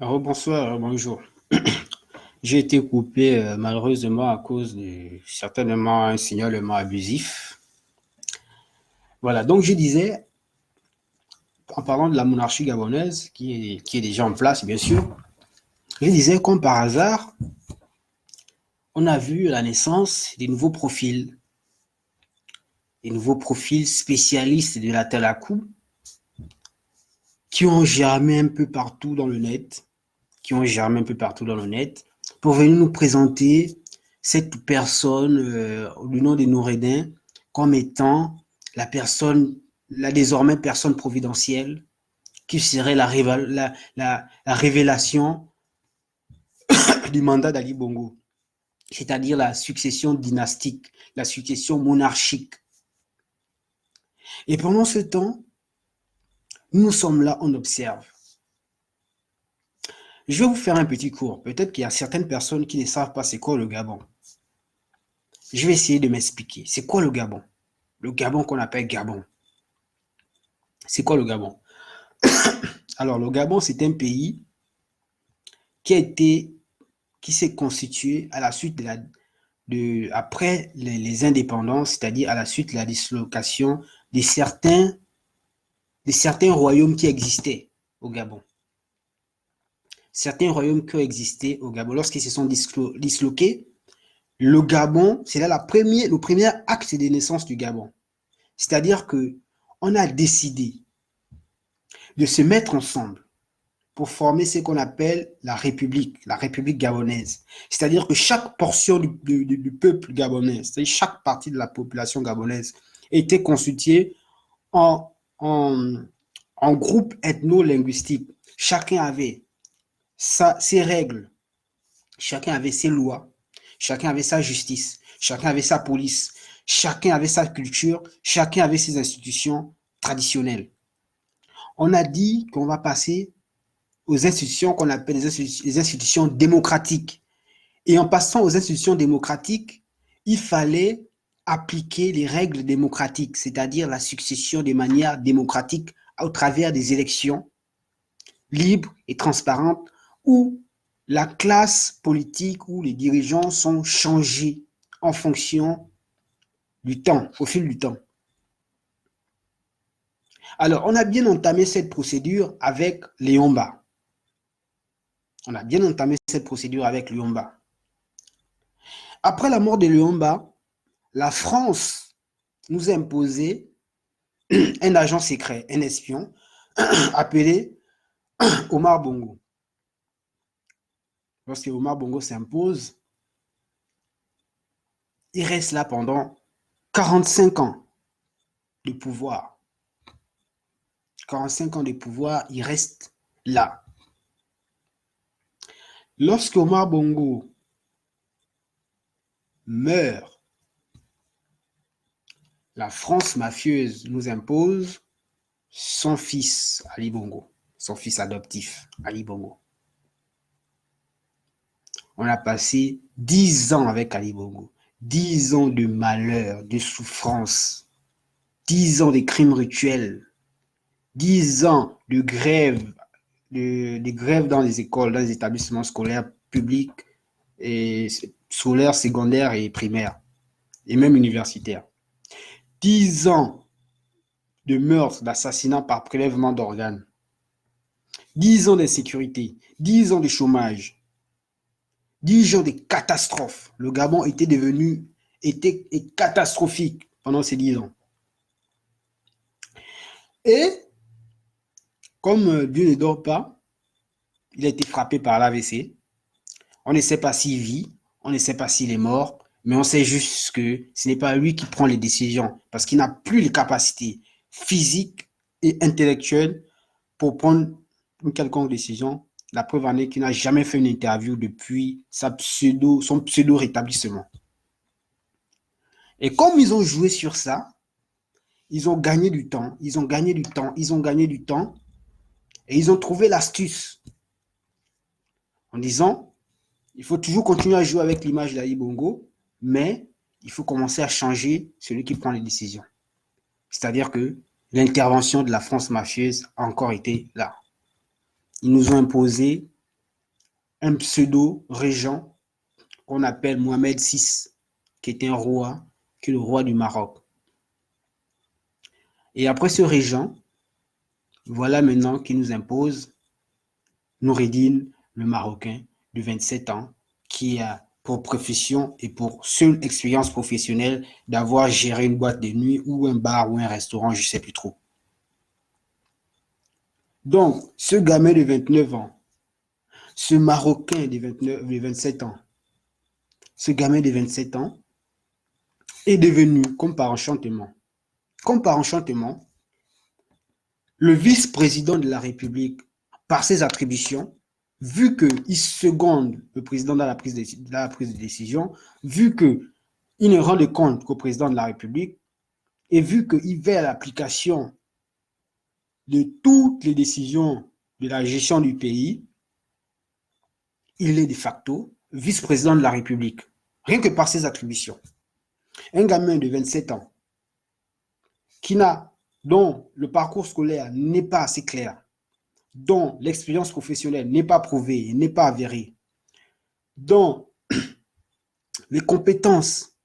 Bonsoir, bonjour. J'ai été coupé malheureusement à cause de certainement un signalement abusif. Voilà, donc je disais, en parlant de la monarchie gabonaise, qui est déjà en place, bien sûr, je disais comme par hasard, on a vu la naissance des nouveaux profils spécialistes de la Talakou, qui ont germé un peu partout dans le net, pour venir nous présenter cette personne du nom de Noureddin comme étant la désormais personne providentielle qui serait la révélation du mandat d'Ali Bongo, c'est-à-dire la succession dynastique, la succession monarchique. Et pendant ce temps, nous sommes là, on observe. Je vais vous faire un petit cours. Peut-être qu'il y a certaines personnes qui ne savent pas c'est quoi le Gabon. Je vais essayer de m'expliquer. C'est quoi le Gabon? Le Gabon qu'on appelle Gabon. C'est quoi le Gabon? Alors, le Gabon, c'est un pays qui s'est constitué à la suite après les indépendances, c'est-à-dire à la suite de la dislocation de certains royaumes qui existaient au Gabon. Certains royaumes qui ont existé au Gabon, lorsqu'ils se sont disloqués, le Gabon, c'est là le premier acte de naissance du Gabon. C'est-à-dire que on a décidé de se mettre ensemble pour former ce qu'on appelle la République gabonaise. C'est-à-dire que chaque portion du peuple gabonais, c'est-à-dire chaque partie de la population gabonaise, était constituée en, en, en groupe ethno-linguistique. Chacun avait ses règles, chacun avait ses lois, chacun avait sa justice, chacun avait sa police, chacun avait sa culture, chacun avait ses institutions traditionnelles. On a dit qu'on va passer aux institutions qu'on appelle les institutions démocratiques. Et en passant aux institutions démocratiques, il fallait appliquer les règles démocratiques, c'est-à-dire la succession de manière démocratique au travers des élections libres et transparentes où la classe politique ou les dirigeants sont changés en fonction du temps, au fil du temps. Alors, on a bien entamé cette procédure avec Léomba. Après la mort de Léomba, la France nous a imposé un agent secret, un espion, appelé Omar Bongo. Lorsque Omar Bongo s'impose, il reste là pendant 45 ans de pouvoir. 45 ans de pouvoir, il reste là. Lorsque Omar Bongo meurt, la France mafieuse nous impose son fils, Ali Bongo, son fils adoptif, Ali Bongo. On a passé 10 ans avec Ali Bongo, 10 ans de malheur, de souffrance, 10 ans de crimes rituels, 10 ans de grève, de grève dans les écoles, dans les établissements scolaires publics, et scolaires, secondaires et primaires, et même universitaires. 10 ans de meurtre, d'assassinat par prélèvement d'organes, 10 ans d'insécurité, 10 ans de chômage, 10 ans de catastrophes. Le Gabon était catastrophique pendant ces 10 ans. Et comme Dieu ne dort pas, il a été frappé par l'AVC. On ne sait pas s'il vit, on ne sait pas s'il est mort, mais on sait juste que ce n'est pas lui qui prend les décisions parce qu'il n'a plus les capacités physiques et intellectuelles pour prendre une quelconque décision. La preuve en est qu'il n'a jamais fait une interview depuis son pseudo-rétablissement. Et comme ils ont joué sur ça, ils ont gagné du temps, et ils ont trouvé l'astuce en disant, il faut toujours continuer à jouer avec l'image d'Ali Bongo, mais il faut commencer à changer celui qui prend les décisions. C'est-à-dire que l'intervention de la France mafieuse a encore été là. Ils nous ont imposé un pseudo-régent qu'on appelle Mohamed VI, qui était un roi, qui est le roi du Maroc. Et après ce régent, voilà maintenant qui nous impose Noureddin, le Marocain de 27 ans, qui a pour profession et pour seule expérience professionnelle d'avoir géré une boîte de nuit ou un bar ou un restaurant, je ne sais plus trop. Donc, ce gamin de 29 ans, ce Marocain de 27 ans, ce gamin de 27 ans est devenu, comme par enchantement, le vice-président de la République par ses attributions, vu qu'il seconde le président dans la prise de décision, vu qu'il ne rend de compte qu'au président de la République, et vu qu'il veille à l'application de toutes les décisions de la gestion du pays, il est de facto vice-président de la République, rien que par ses attributions. Un gamin de 27 ans dont le parcours scolaire n'est pas assez clair, dont l'expérience professionnelle n'est pas prouvée, n'est pas avérée, dont les compétences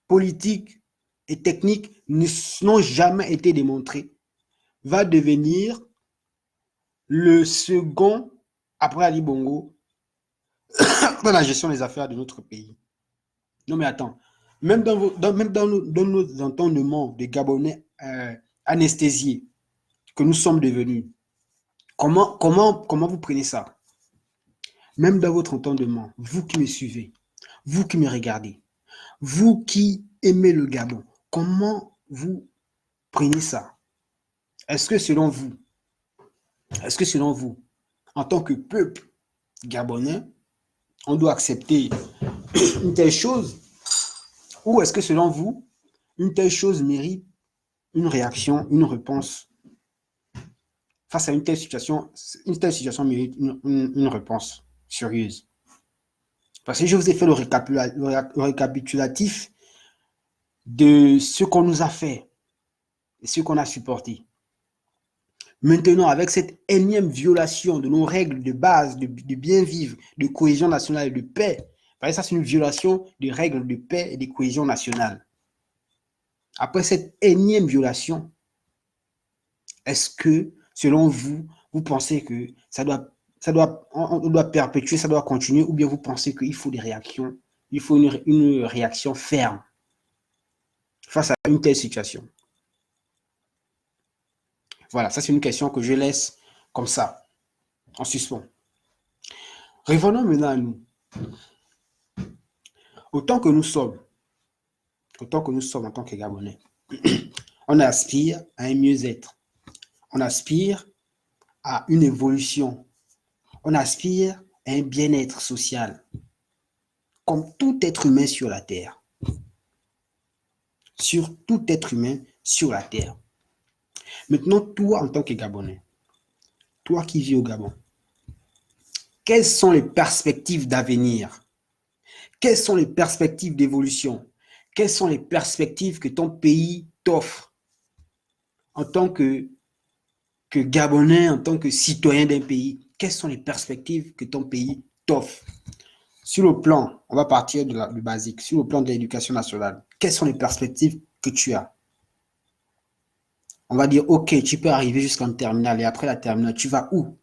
politiques et techniques n'ont jamais été démontrées, va devenir le second, après Ali Bongo, dans la gestion des affaires de notre pays. Non mais attends, même dans nos entendements de Gabonais anesthésiés que nous sommes devenus, comment vous prenez ça? Même dans votre entendement, vous qui me suivez, vous qui me regardez, vous qui aimez le Gabon, comment vous prenez ça? Est-ce que selon vous, en tant que peuple gabonais, on doit accepter une telle chose? Ou est-ce que selon vous, une telle chose mérite une réaction, une réponse? Face à une telle situation mérite une réponse sérieuse. Parce que je vous ai fait le récapitulatif de ce qu'on nous a fait et ce qu'on a supporté. Maintenant, avec cette énième violation de nos règles de base, de bien vivre, de cohésion nationale et de paix, parce que ça c'est une violation des règles de paix et de cohésion nationale. Après cette énième violation, est-ce que, selon vous, vous pensez que on doit perpétuer, ça doit continuer, ou bien vous pensez qu'il faut des réactions, il faut une réaction ferme face à une telle situation? Voilà, ça c'est une question que je laisse comme ça, en suspens. Revenons maintenant à nous. Autant que nous sommes en tant que Gabonais, on aspire à un mieux-être. On aspire à une évolution. On aspire à un bien-être social. Comme tout être humain sur la terre. Sur tout être humain sur la terre. Maintenant, toi en tant que Gabonais, toi qui vis au Gabon, quelles sont les perspectives d'avenir? Quelles sont les perspectives d'évolution? Quelles sont les perspectives que ton pays t'offre en tant que Gabonais, en tant que citoyen d'un pays? Quelles sont les perspectives que ton pays t'offre? Sur le plan, on va partir du basique, sur le plan de l'éducation nationale, quelles sont les perspectives que tu as? On va dire, ok, tu peux arriver jusqu'en terminale et après la terminale, tu vas où?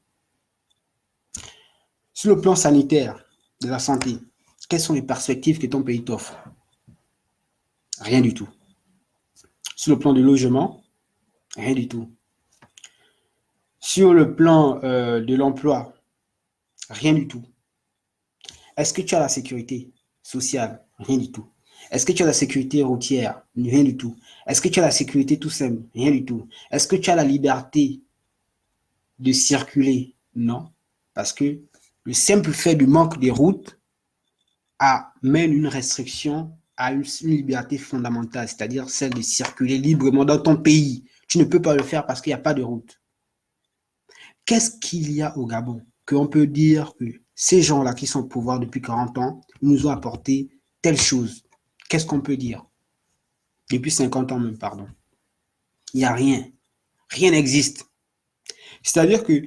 Sur le plan sanitaire, de la santé, quelles sont les perspectives que ton pays t'offre? Rien du tout. Sur le plan du logement, rien du tout. Sur le plan de l'emploi, rien du tout. Est-ce que tu as la sécurité sociale? Rien du tout. Est-ce que tu as la sécurité routière? Rien du tout. Est-ce que tu as la sécurité tout simple? Rien du tout. Est-ce que tu as la liberté de circuler? Non. Parce que le simple fait du manque des routes amène une restriction à une liberté fondamentale, c'est-à-dire celle de circuler librement dans ton pays. Tu ne peux pas le faire parce qu'il n'y a pas de route. Qu'est-ce qu'il y a au Gabon qu'on peut dire que ces gens-là qui sont au pouvoir depuis 40 ans nous ont apporté telle chose? Qu'est-ce qu'on peut dire? Depuis 50 ans même, pardon. Il n'y a rien. Rien n'existe. C'est-à-dire que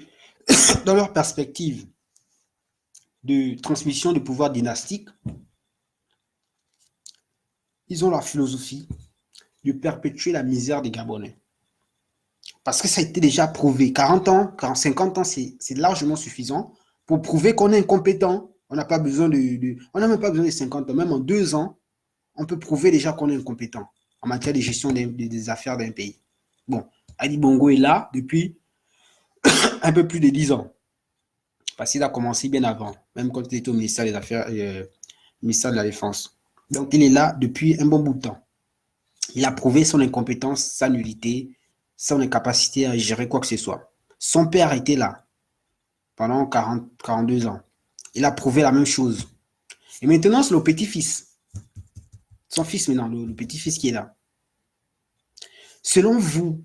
dans leur perspective, de transmission de pouvoir dynastique, ils ont la philosophie de perpétuer la misère des Gabonais. Parce que ça a été déjà prouvé. 40 ans, 50 ans, c'est largement suffisant pour prouver qu'on est incompétent. On n'a pas besoin on n'a même pas besoin de 50 ans. Même en 2 ans, on peut prouver déjà qu'on est incompétent en matière de gestion des affaires d'un pays. Bon, Ali Bongo est là depuis un peu plus de 10 ans. Parce qu'il a commencé bien avant, même quand il était au ministère des Affaires, ministère de la Défense. Donc, il est là depuis un bon bout de temps. Il a prouvé son incompétence, sa nullité, son incapacité à gérer quoi que ce soit. Son père était là pendant 42 ans. Il a prouvé la même chose. Et maintenant, c'est le petit-fils. Son fils maintenant, le petit-fils qui est là. Selon vous,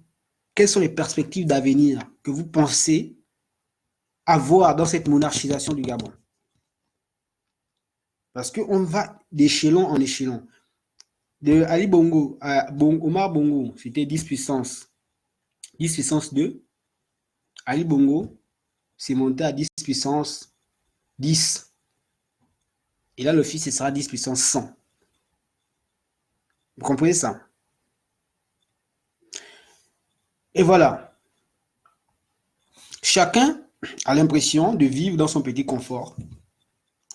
quelles sont les perspectives d'avenir que vous pensez avoir dans cette monarchisation du Gabon? Parce qu'on va d'échelon en échelon. De Ali Bongo à Omar Bongo, c'était 10 puissance 2. Ali Bongo, c'est monté à 10 puissance 10. Et là, le fils, ce sera 10 puissance 100. Vous comprenez ça? Et voilà. Chacun a l'impression de vivre dans son petit confort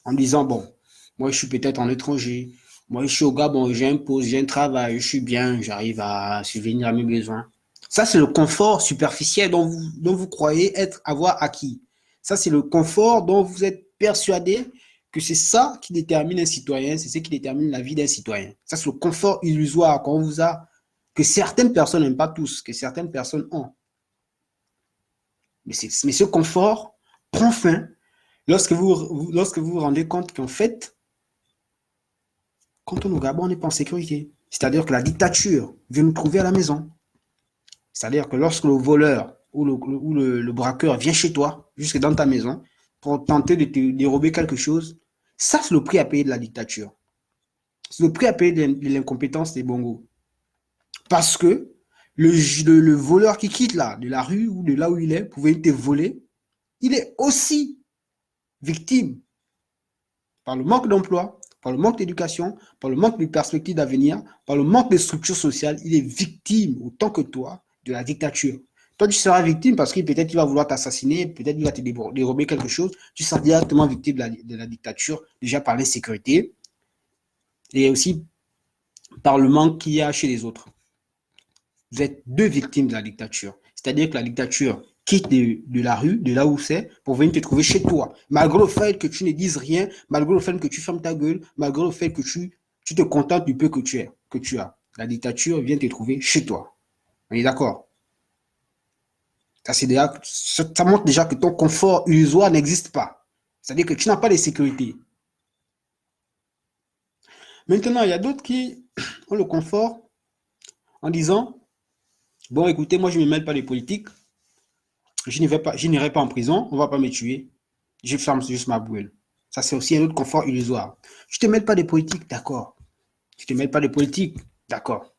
en disant, bon, moi, je suis peut-être en étranger. Moi, je suis au Gabon, j'ai un poste, j'ai un travail, je suis bien, j'arrive à subvenir à mes besoins. Ça, c'est le confort superficiel dont vous croyez avoir acquis. Ça, c'est le confort dont vous êtes persuadé que c'est ça qui détermine un citoyen, c'est ce qui détermine la vie d'un citoyen. Ça, c'est le confort illusoire qu'on vous a, que certaines personnes n'aiment pas tous, que certaines personnes ont. Mais ce confort prend fin lorsque vous vous rendez compte qu'en fait, quand on est au Gabon, on n'est pas en sécurité. C'est-à-dire que la dictature vient nous trouver à la maison. C'est-à-dire que lorsque le voleur ou le braqueur vient chez toi, jusque dans ta maison, pour tenter de te dérober quelque chose, ça, c'est le prix à payer de la dictature. C'est le prix à payer de l'incompétence des Bongos. Parce que le voleur qui quitte là, de la rue ou de là où il est, pour venir te voler, il est aussi victime par le manque d'emploi, par le manque d'éducation, par le manque de perspectives d'avenir, par le manque de structure sociale. Il est victime, autant que toi, de la dictature. Toi, tu seras victime parce que peut-être il va vouloir t'assassiner, peut-être il va te dérober quelque chose. Tu seras directement victime de la dictature, déjà par l'insécurité et aussi par le manque qu'il y a chez les autres. Vous êtes deux victimes de la dictature. C'est-à-dire que la dictature quitte de la rue, de là où c'est, pour venir te trouver chez toi. Malgré le fait que tu ne dises rien, malgré le fait que tu fermes ta gueule, malgré le fait que tu te contentes du peu que tu as. La dictature vient te trouver chez toi. On est d'accord? Ça montre déjà que ton confort illusoire n'existe pas. C'est-à-dire que tu n'as pas de sécurité. Maintenant, il y a d'autres qui ont le confort en disant, bon, écoutez, moi, je ne me mêle pas des politiques. Je n'irai pas en prison, on ne va pas me tuer. Je ferme juste ma bouelle. Ça, c'est aussi un autre confort illusoire. Je ne te mêle pas des politiques, d'accord. Je ne te mêle pas des politiques, d'accord.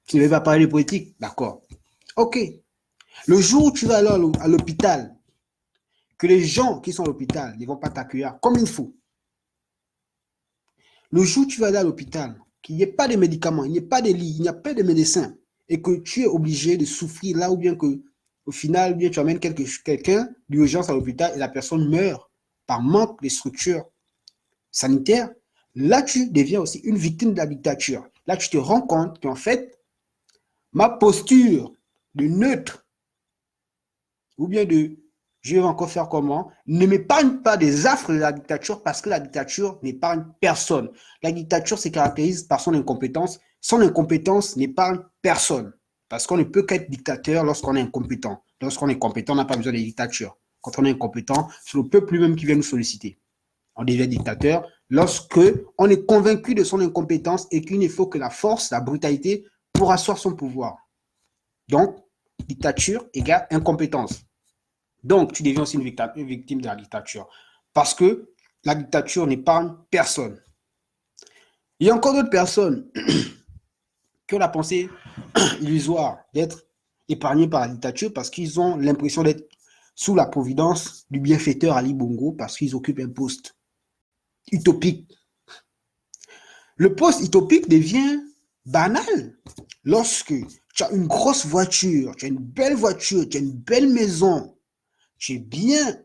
Tu ne veux pas parler de politique, d'accord. Ok. Le jour où tu vas aller à l'hôpital, que les gens qui sont à l'hôpital ne vont pas t'accueillir comme il faut. Le jour où tu vas aller à l'hôpital, qu'il n'y ait pas de médicaments, il n'y ait pas de lits, il n'y a pas de médecins, et que tu es obligé de souffrir là, ou bien que au final, bien, tu amènes quelqu'un d'urgence à l'hôpital et la personne meurt par manque de structures sanitaires, là, tu deviens aussi une victime de la dictature. Là, tu te rends compte qu'en fait, ma posture de neutre, ou bien de je vais encore faire comment, ne m'épargne pas des affres de la dictature parce que la dictature n'épargne personne. La dictature se caractérise par son incompétence. Son incompétence n'épargne personne. Parce qu'on ne peut qu'être dictateur lorsqu'on est incompétent. Lorsqu'on est compétent, on n'a pas besoin de dictature. Quand on est incompétent, c'est le peuple lui-même qui vient nous solliciter. On devient dictateur lorsque on est convaincu de son incompétence et qu'il ne faut que la force, la brutalité pour asseoir son pouvoir. Donc, dictature égale incompétence. Donc, tu deviens aussi une victime de la dictature. Parce que la dictature n'épargne personne. Il y a encore d'autres personnes qui ont la pensée illusoire d'être épargnées par la dictature parce qu'ils ont l'impression d'être sous la providence du bienfaiteur Ali Bongo parce qu'ils occupent un poste utopique. Le poste utopique devient banal lorsque tu as une grosse voiture, tu as une belle voiture, tu as une belle maison, tu es bien.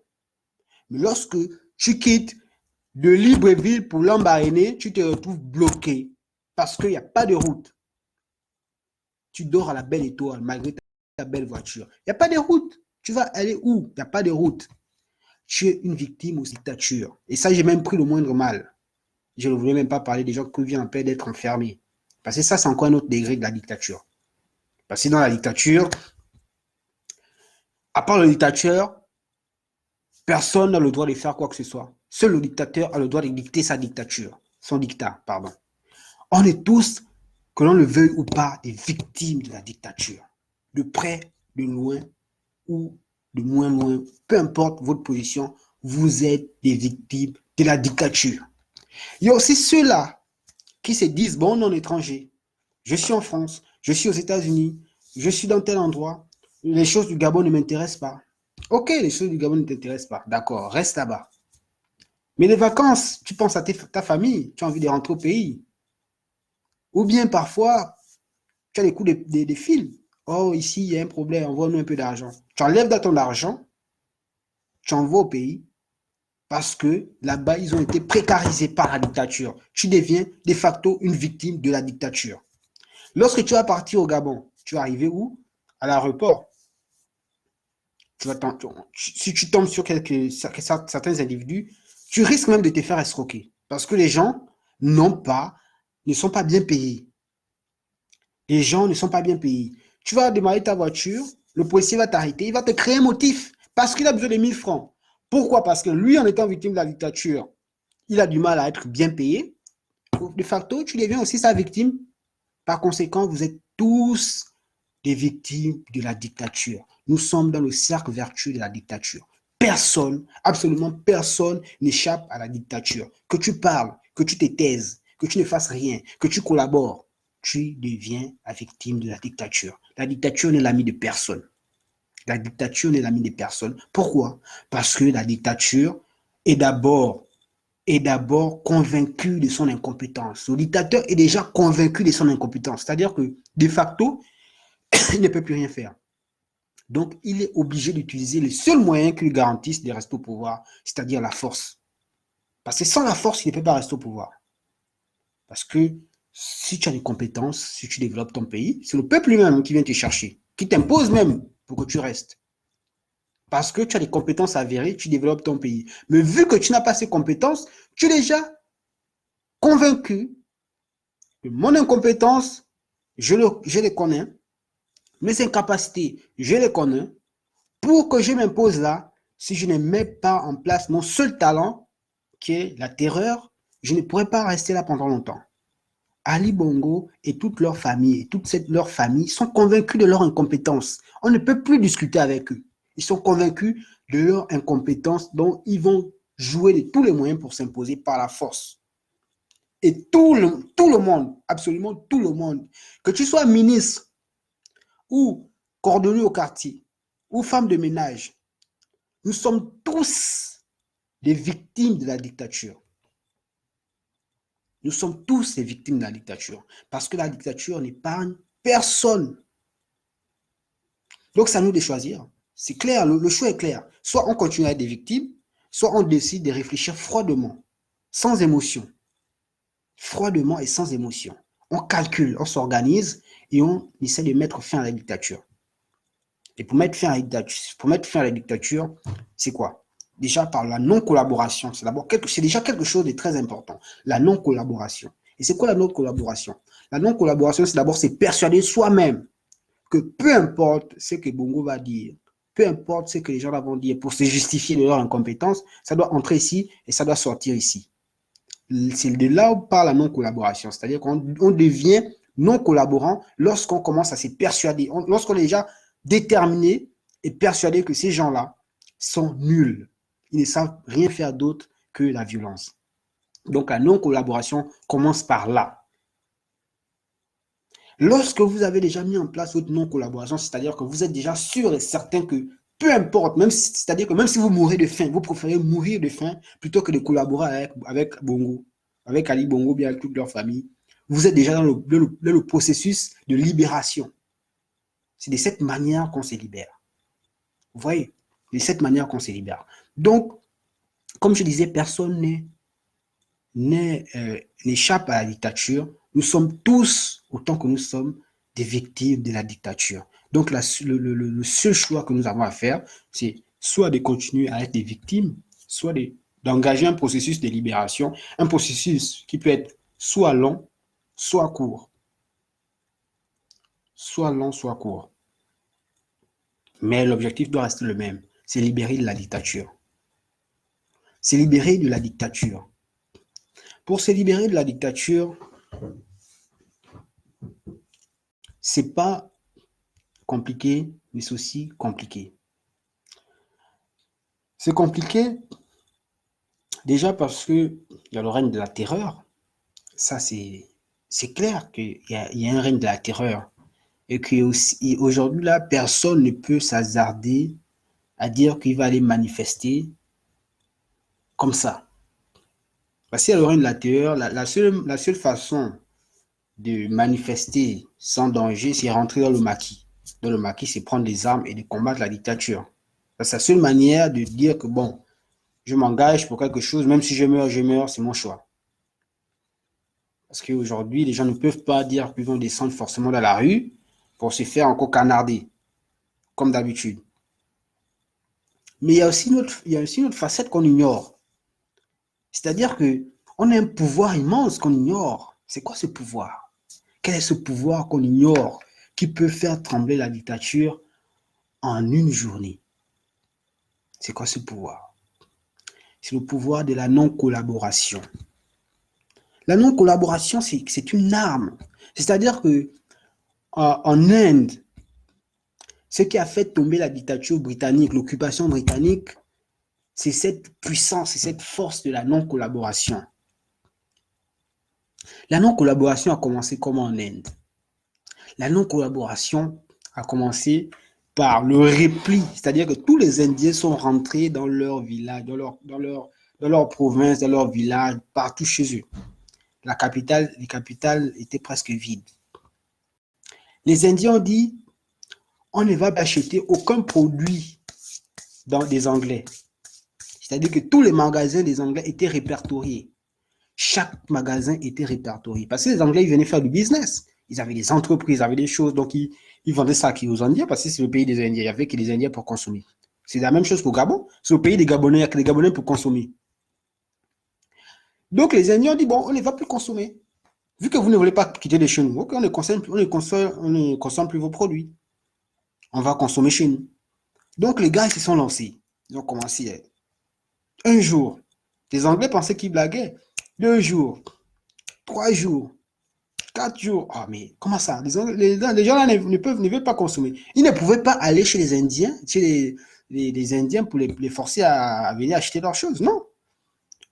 Mais lorsque tu quittes de Libreville pour Lambaréné, tu te retrouves bloqué parce qu'il n'y a pas de route. Tu dors à la belle étoile malgré ta belle voiture. Il n'y a pas de route. Tu vas aller où? Il n'y a pas de route. Tu es une victime aux dictatures. Et ça, j'ai même pris le moindre mal. Je ne voulais même pas parler des gens qui viennent en paix d'être enfermés. Parce que ça, c'est encore un autre degré de la dictature. Parce que dans la dictature, à part le dictateur, personne n'a le droit de faire quoi que ce soit. Seul le dictateur a le droit de dicter sa dictature. Son dictat, pardon. On est tous, que l'on le veuille ou pas, des victimes de la dictature. De près, de loin ou de moins loin, peu importe votre position, vous êtes des victimes de la dictature. Il y a aussi ceux-là qui se disent, bon, non étranger, je suis en France, je suis aux États-Unis, je suis dans tel endroit, les choses du Gabon ne m'intéressent pas. Ok, les choses du Gabon ne t'intéressent pas, d'accord, reste là-bas. Mais les vacances, tu penses à ta famille, tu as envie de rentrer au pays. Ou bien parfois, tu as les coûts des fils. Oh, ici, il y a un problème, envoie-nous un peu d'argent. Tu enlèves de ton argent, tu envoies au pays, parce que là-bas, ils ont été précarisés par la dictature. Tu deviens de facto une victime de la dictature. Lorsque tu vas partir au Gabon, tu vas arriver où? À l'aéroport. Si tu tombes sur certains individus, tu risques même de te faire escroquer. Parce que les gens ne sont pas bien payés. Les gens ne sont pas bien payés. Tu vas démarrer ta voiture, le policier va t'arrêter, il va te créer un motif parce qu'il a besoin de 1000 francs. Pourquoi? Parce que lui, en étant victime de la dictature, il a du mal à être bien payé. De facto, tu deviens aussi sa victime. Par conséquent, vous êtes tous des victimes de la dictature. Nous sommes dans le cercle vertueux de la dictature. Personne, absolument personne n'échappe à la dictature. Que tu parles, que tu te taises, que tu ne fasses rien, que tu collabores, tu deviens la victime de la dictature. La dictature n'est l'ami de personne. La dictature n'est l'ami de personne. Pourquoi? Parce que la dictature est d'abord convaincu de son incompétence. Le dictateur est déjà convaincu de son incompétence. C'est-à-dire que, de facto, il ne peut plus rien faire. Donc, il est obligé d'utiliser les seuls moyens qui lui garantissent de rester au pouvoir, c'est-à-dire la force. Parce que sans la force, il ne peut pas rester au pouvoir. Parce que si tu as des compétences, si tu développes ton pays, c'est le peuple lui-même qui vient te chercher, qui t'impose même pour que tu restes. Parce que tu as des compétences avérées, tu développes ton pays. Mais vu que tu n'as pas ces compétences, tu es déjà convaincu que mon incompétence, je les connais, mes incapacités, je les connais. Pour que je m'impose là, si je ne mets pas en place mon seul talent, qui est la terreur, je ne pourrais pas rester là pendant longtemps. Ali Bongo et toute leur famille, et toute leur famille sont convaincus de leur incompétence. On ne peut plus discuter avec eux. Ils sont convaincus de leur incompétence, dont ils vont jouer de tous les moyens pour s'imposer par la force. Et tout le monde, absolument tout le monde, que tu sois ministre ou cordonnier au quartier ou femme de ménage, nous sommes tous des victimes de la dictature. Nous sommes tous des victimes de la dictature. Parce que la dictature n'épargne personne. Donc, c'est à nous de choisir. C'est clair, le choix est clair. Soit on continue à être des victimes, soit on décide de réfléchir froidement, sans émotion. Froidement et sans émotion. On calcule, on s'organise et on essaie de mettre fin à la dictature. Et pour mettre fin à la dictature, c'est quoi? Déjà par la non-collaboration. C'est déjà quelque chose de très important. La non-collaboration. Et c'est quoi la non-collaboration? La non-collaboration, c'est d'abord se persuader soi-même que peu importe ce que Bongo va dire, peu importe ce que les gens vont dire pour se justifier de leur incompétence, ça doit entrer ici et ça doit sortir ici. C'est de là où part la non-collaboration. C'est-à-dire qu'on devient non-collaborant lorsqu'on commence à se persuader, lorsqu'on est déjà déterminé et persuadé que ces gens-là sont nuls. Ils ne savent rien faire d'autre que la violence. Donc la non-collaboration commence par là. Lorsque vous avez déjà mis en place votre non-collaboration, c'est-à-dire que vous êtes déjà sûr et certain que Peu importe, c'est-à-dire que même si vous mourrez de faim, vous préférez mourir de faim plutôt que de collaborer avec Bongo, avec Ali Bongo, bien avec toute leur famille. Vous êtes déjà dans le processus de libération. C'est de cette manière qu'on se libère. Vous voyez? De cette manière qu'on se libère. Donc, comme je disais, personne n'échappe à la dictature. Nous sommes tous, autant que nous sommes, des victimes de la dictature. Donc, le seul choix que nous avons à faire, c'est soit de continuer à être des victimes, soit d'engager un processus de libération, un processus qui peut être soit long, soit court. Soit long, soit court. Mais l'objectif doit rester le même, c'est libérer de la dictature. C'est libérer de la dictature. Pour se libérer de la dictature, c'est pas compliqué, mais c'est aussi compliqué. C'est compliqué déjà parce qu'il y a le règne de la terreur. Ça, c'est clair qu'il y a un règne de la terreur. Et qu'aujourd'hui, là, personne ne peut s'hasarder à dire qu'il va aller manifester comme ça. Parce qu'il y a le règne de la terreur, la seule façon de manifester sans danger, c'est rentrer dans le maquis. Dans le maquis, c'est prendre des armes et de combattre la dictature. C'est la seule manière de dire que, bon, je m'engage pour quelque chose, même si je meurs, c'est mon choix. Parce qu'aujourd'hui, les gens ne peuvent pas dire qu'ils vont descendre forcément dans la rue pour se faire encore canarder, comme d'habitude. Mais il y a aussi une autre facette qu'on ignore. C'est-à-dire qu'on a un pouvoir immense qu'on ignore. C'est quoi ce pouvoir? Quel est ce pouvoir qu'on ignore qui peut faire trembler la dictature en une journée? C'est quoi ce pouvoir? C'est le pouvoir de la non-collaboration. La non-collaboration, c'est une arme. C'est-à-dire que en Inde, ce qui a fait tomber la dictature britannique, l'occupation britannique, c'est cette puissance, c'est cette force de la non-collaboration. La non-collaboration a commencé comment en Inde? La non-collaboration a commencé par le repli, c'est-à-dire que tous les Indiens sont rentrés dans leur village, dans leur province, dans leur village, partout chez eux. Les capitales étaient presque vides. Les Indiens ont dit, on ne va pas acheter aucun produit des Anglais. C'est-à-dire que tous les magasins des Anglais étaient répertoriés. Chaque magasin était répertorié. Parce que les Anglais, ils venaient faire du business. Ils avaient des entreprises, ils avaient des choses. Donc, ils vendaient ça aux Indiens parce que c'est le pays des Indiens. Il n'y avait que des Indiens pour consommer. C'est la même chose qu'au Gabon. C'est le pays des Gabonais. Il n'y a que des Gabonais pour consommer. Donc, les Indiens ont dit, bon, on ne va plus consommer. Vu que vous ne voulez pas quitter de chez nous, okay, on ne consomme plus vos produits. On va consommer chez nous. Donc, les gars, ils se sont lancés. Ils ont commencé un jour. Les Anglais pensaient qu'ils blaguaient. 2 jours, 3 jours, 4 jours. Ah, mais comment ça? Les gens là ne veulent pas consommer. Ils ne pouvaient pas aller chez les Indiens, chez les Indiens pour les forcer à venir acheter leurs choses. Non.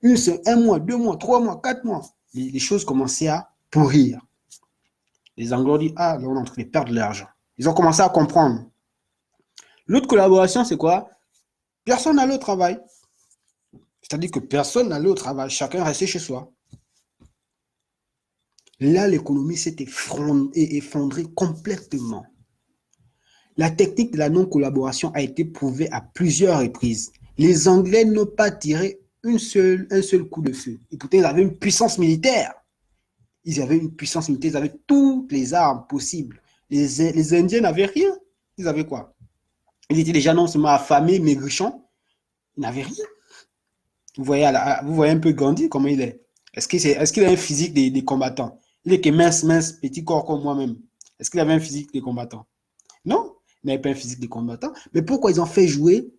Un mois, 2 mois, 3 mois, 4 mois. Les choses commençaient à pourrir. Les Anglais ont dit, ah, là, on est en train de perdre de l'argent. Ils ont commencé à comprendre. L'autre collaboration, c'est quoi? Personne n'allait au travail. C'est-à-dire que personne n'allait au travail. Chacun restait chez soi. Là, l'économie s'est effondrée complètement. La technique de la non-collaboration a été prouvée à plusieurs reprises. Les Anglais n'ont pas tiré un seul coup de feu. Et pourtant, ils avaient une puissance militaire. Ils avaient toutes les armes possibles. Les Indiens n'avaient rien. Ils avaient quoi? Ils étaient déjà non seulement affamés, maigrichons. Ils n'avaient rien. Vous voyez un peu Gandhi, comment il est? Est-ce qu'il a un physique des combattants? Il est que mince, petit corps comme moi-même. Est-ce qu'il avait un physique de combattant? Non, il n'avait pas un physique de combattant. Mais pourquoi ils ont fait jouer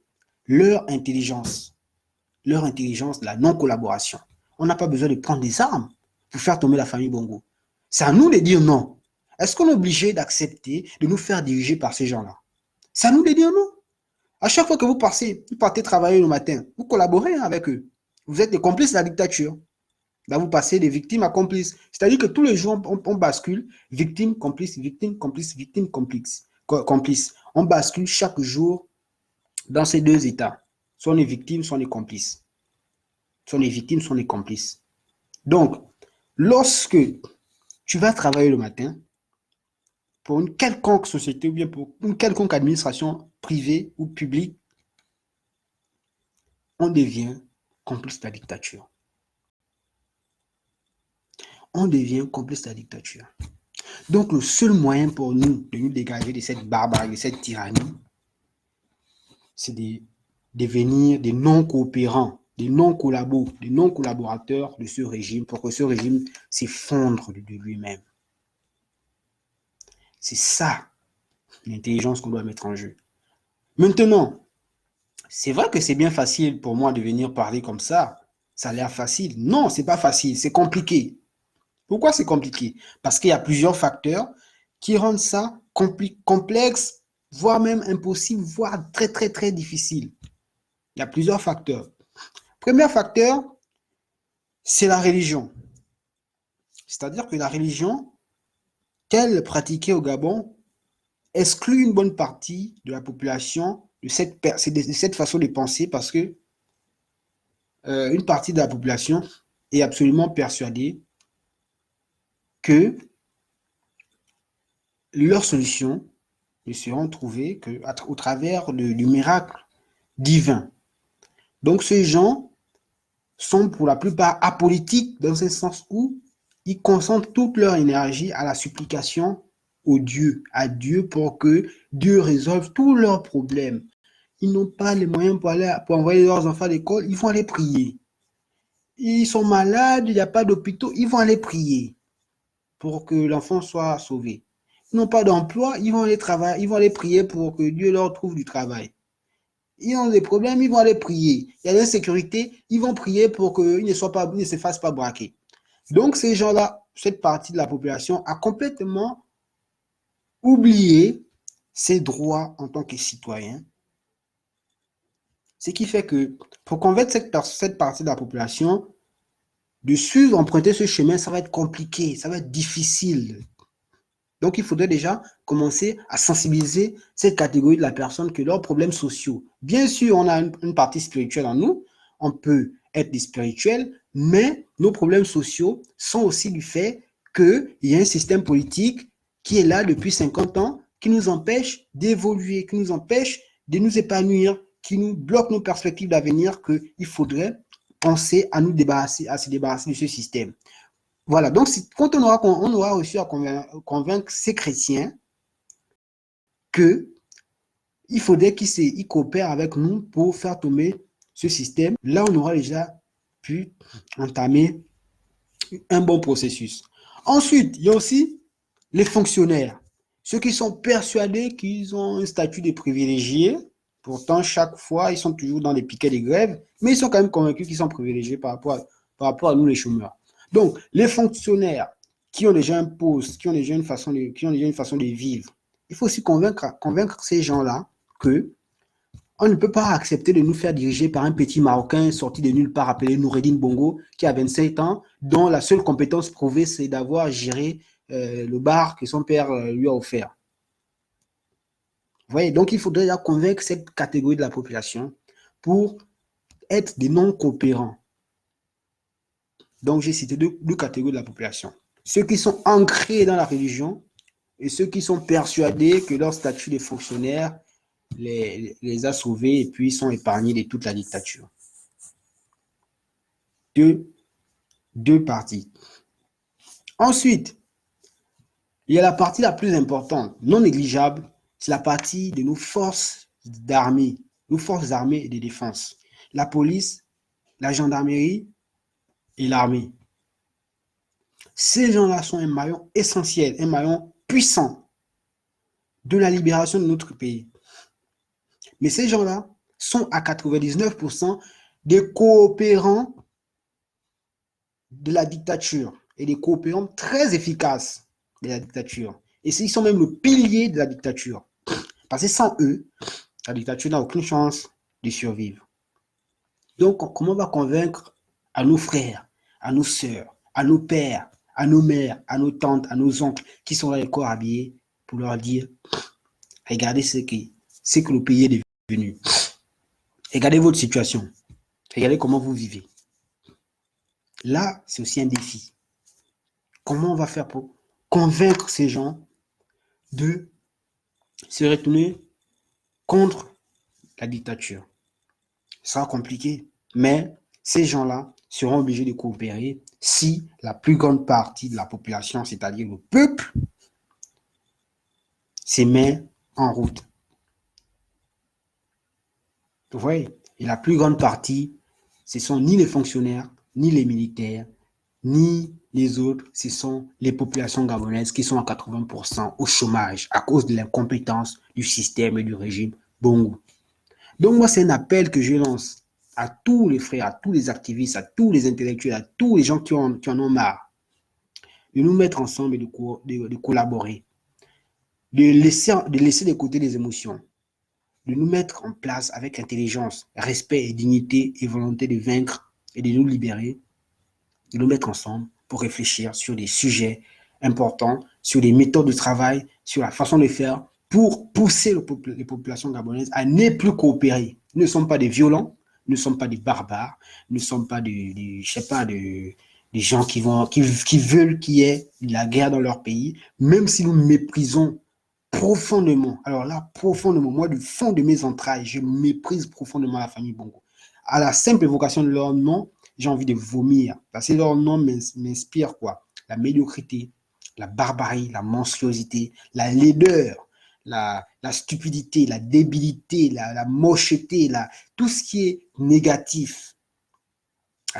leur intelligence? Leur intelligence, la non-collaboration. On n'a pas besoin de prendre des armes pour faire tomber la famille Bongo. C'est à nous de dire non. Est-ce qu'on est obligé d'accepter de nous faire diriger par ces gens-là? C'est à nous de dire non. À chaque fois que vous partez travailler le matin, vous collaborez avec eux. Vous êtes des complices de la dictature. Là, vous passez de victime à complice. C'est-à-dire que tous les jours, on bascule victime, complice, victime, complice, victime, complice. On bascule chaque jour dans ces deux états. Soit on est victime, soit on est complice. Soit on est victime, soit on est complice. Donc, lorsque tu vas travailler le matin pour une quelconque société ou bien pour une quelconque administration privée ou publique, on devient complice de la dictature. On devient complice de la dictature. Donc, le seul moyen pour nous de nous dégager de cette barbarie, de cette tyrannie, c'est de devenir des non-coopérants, des non-collaborateurs de ce régime pour que ce régime s'effondre de lui-même. C'est ça l'intelligence qu'on doit mettre en jeu. Maintenant, c'est vrai que c'est bien facile pour moi de venir parler comme ça. Ça a l'air facile. Non, c'est pas facile, c'est compliqué. Pourquoi c'est compliqué? Parce qu'il y a plusieurs facteurs qui rendent ça complexe, voire même impossible, voire très, très, très difficile. Il y a plusieurs facteurs. Premier facteur, c'est la religion. C'est-à-dire que la religion, telle pratiquée au Gabon, exclut une bonne partie de la population de cette façon de penser parce que une partie de la population est absolument persuadée que leurs solutions ne seront trouvées qu'au travers du miracle divin. Donc ces gens sont pour la plupart apolitiques dans un sens où ils concentrent toute leur énergie à la supplication à Dieu pour que Dieu résolve tous leurs problèmes. Ils n'ont pas les moyens pour envoyer leurs enfants à l'école, ils vont aller prier. Ils sont malades, il n'y a pas d'hôpitaux, ils vont aller prier pour que l'enfant soit sauvé. Ils n'ont pas d'emploi, ils vont aller travailler, ils vont aller prier pour que Dieu leur trouve du travail. Ils ont des problèmes, ils vont aller prier. Il y a de l'insécurité, ils vont prier pour qu'ils ne se fassent pas braquer. Donc ces gens-là, cette partie de la population a complètement oublié ses droits en tant que citoyen. Ce qui fait que pour convaincre cette partie de la population de suivre, emprunter ce chemin, ça va être compliqué, ça va être difficile. Donc, il faudrait déjà commencer à sensibiliser cette catégorie de la personne que leurs problèmes sociaux, bien sûr, on a une partie spirituelle en nous, on peut être des spirituels, mais nos problèmes sociaux sont aussi du fait qu'il y a un système politique qui est là depuis 50 ans, qui nous empêche d'évoluer, qui nous empêche de nous épanouir, qui nous bloque nos perspectives d'avenir, qu'il faudrait penser à se débarrasser de ce système. Voilà, donc quand on aura réussi à convaincre ces chrétiens qu'il faudrait qu'ils coopèrent avec nous pour faire tomber ce système, là on aura déjà pu entamer un bon processus. Ensuite, il y a aussi les fonctionnaires, ceux qui sont persuadés qu'ils ont un statut de privilégié. Pourtant, chaque fois, ils sont toujours dans les piquets de grève, mais ils sont quand même convaincus qu'ils sont privilégiés par rapport à nous les chômeurs. Donc, les fonctionnaires qui ont déjà un poste, qui ont déjà une façon de vivre, il faut aussi convaincre ces gens-là que on ne peut pas accepter de nous faire diriger par un petit Marocain sorti de nulle part appelé Noureddin Bongo, qui a 27 ans, dont la seule compétence prouvée, c'est d'avoir géré le bar que son père lui a offert. Vous voyez, donc il faudrait déjà convaincre cette catégorie de la population pour être des non-coopérants. Donc j'ai cité deux catégories de la population. Ceux qui sont ancrés dans la religion et ceux qui sont persuadés que leur statut de fonctionnaire les a sauvés et puis sont épargnés de toute la dictature. Deux parties. Ensuite, il y a la partie la plus importante, non négligeable, c'est la partie de nos forces d'armée, nos forces armées et de défense. La police, la gendarmerie et l'armée. Ces gens-là sont un maillon essentiel, un maillon puissant de la libération de notre pays. Mais ces gens-là sont à 99% des coopérants de la dictature et des coopérants très efficaces de la dictature. Et ils sont même le pilier de la dictature. Parce que sans eux, la dictature n'a aucune chance de survivre. Donc, comment on va convaincre à nos frères, à nos sœurs, à nos pères, à nos mères, à nos tantes, à nos oncles qui sont là les corps habillés pour leur dire regardez ce que le pays est devenu. Regardez votre situation. Regardez comment vous vivez. Là, c'est aussi un défi. Comment on va faire pour convaincre ces gens de se retourner contre la dictature? Ce sera compliqué, mais ces gens-là seront obligés de coopérer si la plus grande partie de la population, c'est-à-dire le peuple, se met en route. Vous voyez? Et la plus grande partie, ce sont ni les fonctionnaires, ni les militaires, ni les autres, ce sont les populations gabonaises qui sont à 80% au chômage à cause de l'incompétence du système et du régime Bongo. Donc moi, c'est un appel que je lance à tous les frères, à tous les activistes, à tous les intellectuels, à tous les gens qui en ont marre, de nous mettre ensemble et de collaborer, de laisser de côté les émotions, de nous mettre en place avec intelligence, respect et dignité et volonté de vaincre et de nous libérer, de nous mettre ensemble pour réfléchir sur des sujets importants, sur des méthodes de travail, sur la façon de faire, pour pousser les populations gabonaises à ne plus coopérer. Nous ne sommes pas des violents, nous ne sommes pas des barbares, nous ne sommes pas des gens qui veulent qu'il y ait la guerre dans leur pays, même si nous méprisons profondément. Alors là, profondément, moi, du fond de mes entrailles, je méprise profondément la famille Bongo. À la simple évocation de leur nom, j'ai envie de vomir. Parce que leur nom m'inspire quoi? La médiocrité, la barbarie, la monstruosité, la laideur, la stupidité, la débilité, la mocheté, tout ce qui est négatif. À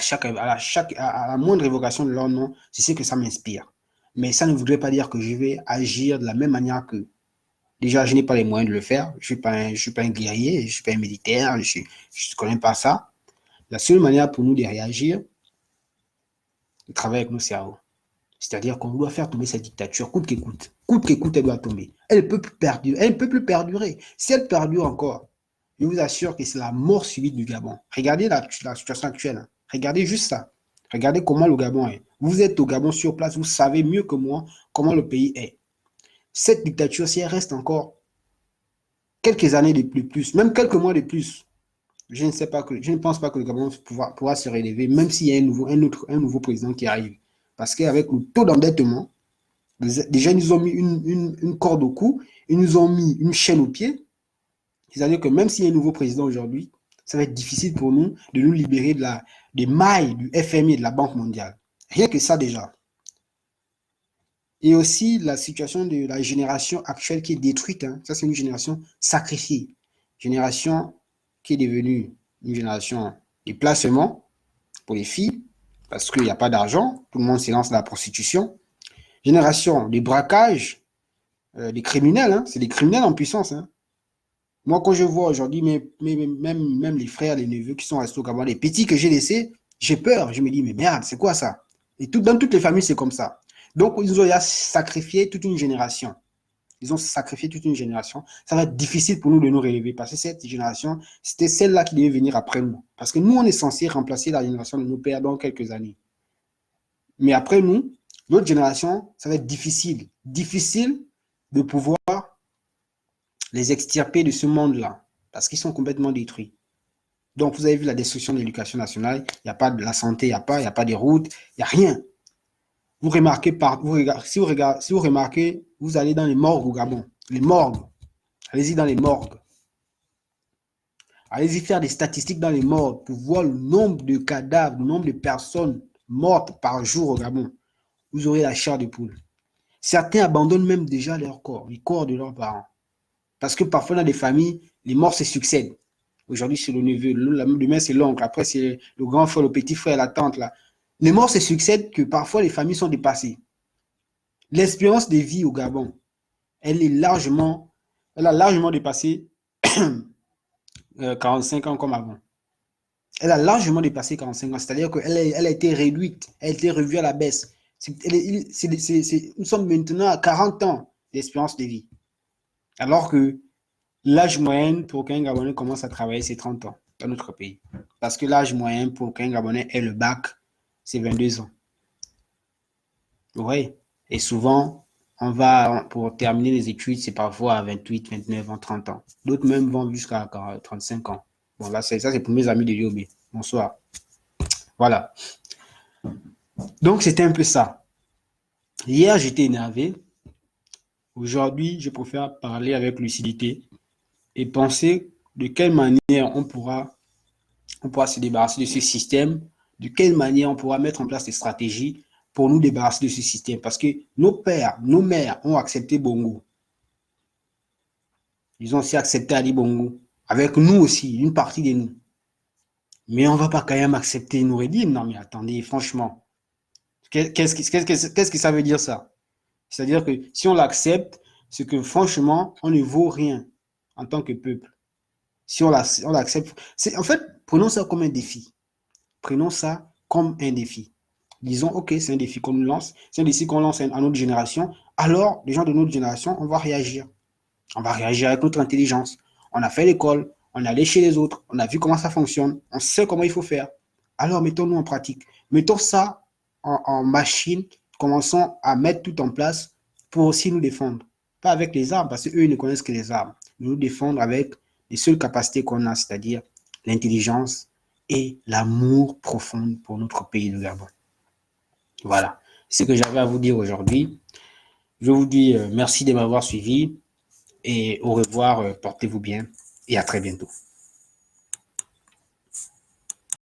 la moindre évocation de leur nom, c'est ce que ça m'inspire. Mais ça ne voudrait pas dire que je vais agir de la même manière que. Déjà, je n'ai pas les moyens de le faire. Je ne suis pas un guerrier, je ne suis pas un militaire, je ne connais pas ça. La seule manière pour nous de réagir, de travailler avec nos cerveaux. C'est-à-dire qu'on doit faire tomber cette dictature, coûte que coûte. Coûte que coûte, elle doit tomber. Elle ne peut plus perdurer. Elle ne peut plus perdurer. Si elle perdure encore, je vous assure que c'est la mort subite du Gabon. Regardez la situation actuelle. Regardez juste ça. Regardez comment le Gabon est. Vous êtes au Gabon sur place, vous savez mieux que moi comment le pays est. Cette dictature, si elle reste encore quelques années de plus, même quelques mois de plus, je ne pense pas que le Gabon pourra se relever, même s'il y a un nouveau président qui arrive. Parce qu'avec le taux d'endettement, déjà, ils nous ont mis une corde au cou, ils nous ont mis une chaîne au pied. C'est-à-dire que même s'il y a un nouveau président aujourd'hui, ça va être difficile pour nous de nous libérer des mailles du FMI et de la Banque mondiale. Rien que ça déjà. Et aussi la situation de la génération actuelle qui est détruite. Hein. Ça, c'est une génération sacrifiée. Génération qui est devenue une génération de placement pour les filles, parce qu'il n'y a pas d'argent, tout le monde se lance dans la prostitution. Génération de braquage, des criminels, hein. C'est des criminels en puissance. Hein. Moi, quand je vois aujourd'hui même les frères, les neveux qui sont restés au Gabon, les petits que j'ai laissés, j'ai peur. Je me dis, mais merde, c'est quoi ça? Et dans toutes les familles, c'est comme ça. Donc, ils ont sacrifié toute une génération. Ils ont sacrifié toute une génération. Ça va être difficile pour nous de nous relever parce que cette génération, c'était celle-là qui devait venir après nous. Parce que nous, on est censé remplacer la génération de nos pères dans quelques années. Mais après nous, l'autre génération, ça va être difficile. Difficile de pouvoir les extirper de ce monde-là parce qu'ils sont complètement détruits. Donc, vous avez vu la destruction de l'éducation nationale. Il n'y a pas de la santé, il n'y a pas de routes, il n'y a rien. Vous remarquez, si vous remarquez, vous allez dans les morgues au Gabon. Les morgues. Allez-y dans les morgues. Allez-y faire des statistiques dans les morgues pour voir le nombre de cadavres, le nombre de personnes mortes par jour au Gabon. Vous aurez la chair de poule. Certains abandonnent même déjà leur corps, les corps de leurs parents. Parce que parfois dans des familles, les morts se succèdent. Aujourd'hui, c'est le neveu, demain, c'est l'oncle, après, c'est le grand frère, le petit frère, la tante. Là. Les morts se succèdent que parfois les familles sont dépassées. L'espérance de vie au Gabon, elle a largement dépassé 45 ans comme avant. Elle a largement dépassé 45 ans, c'est-à-dire qu'elle a été réduite, elle a été revue à la baisse. Nous sommes maintenant à 40 ans d'espérance de vie. Alors que l'âge moyen pour qu'un Gabonais commence à travailler, c'est 30 ans dans notre pays. Parce que l'âge moyen pour qu'un Gabonais ait le bac, c'est 22 ans. Vous voyez? Et souvent, pour terminer les études, c'est parfois à 28, 29 ans, 30 ans. D'autres même vont jusqu'à 35 ans. Bon, là, ça, c'est pour mes amis de Yobe. Bonsoir. Voilà. Donc, c'était un peu ça. Hier, j'étais énervé. Aujourd'hui, je préfère parler avec lucidité et penser de quelle manière on pourra se débarrasser de ce système, de quelle manière on pourra mettre en place des stratégies pour nous débarrasser de ce système. Parce que nos pères, nos mères ont accepté Bongo. Ils ont aussi accepté Ali Bongo. Avec nous aussi, une partie de nous. Mais on ne va pas quand même accepter Noureddin. Non, mais attendez, franchement. Qu'est-ce que ça veut dire ça? C'est-à-dire que si on l'accepte, c'est que franchement, on ne vaut rien en tant que peuple. Si on l'accepte, en fait, prenons ça comme un défi. Prenons ça comme un défi. Disons, OK, c'est un défi qu'on nous lance, c'est un défi qu'on lance à notre génération. Alors, les gens de notre génération, on va réagir. On va réagir avec notre intelligence. On a fait l'école, on est allé chez les autres, on a vu comment ça fonctionne, on sait comment il faut faire. Alors, mettons-nous en pratique. Mettons ça en machine, commençons à mettre tout en place pour aussi nous défendre. Pas avec les armes, parce qu'eux, ils ne connaissent que les armes. Nous défendre avec les seules capacités qu'on a, c'est-à-dire l'intelligence et l'amour profond pour notre pays, le Gabon. Voilà. C'est ce que j'avais à vous dire aujourd'hui. Je vous dis merci de m'avoir suivi et au revoir, portez-vous bien et à très bientôt.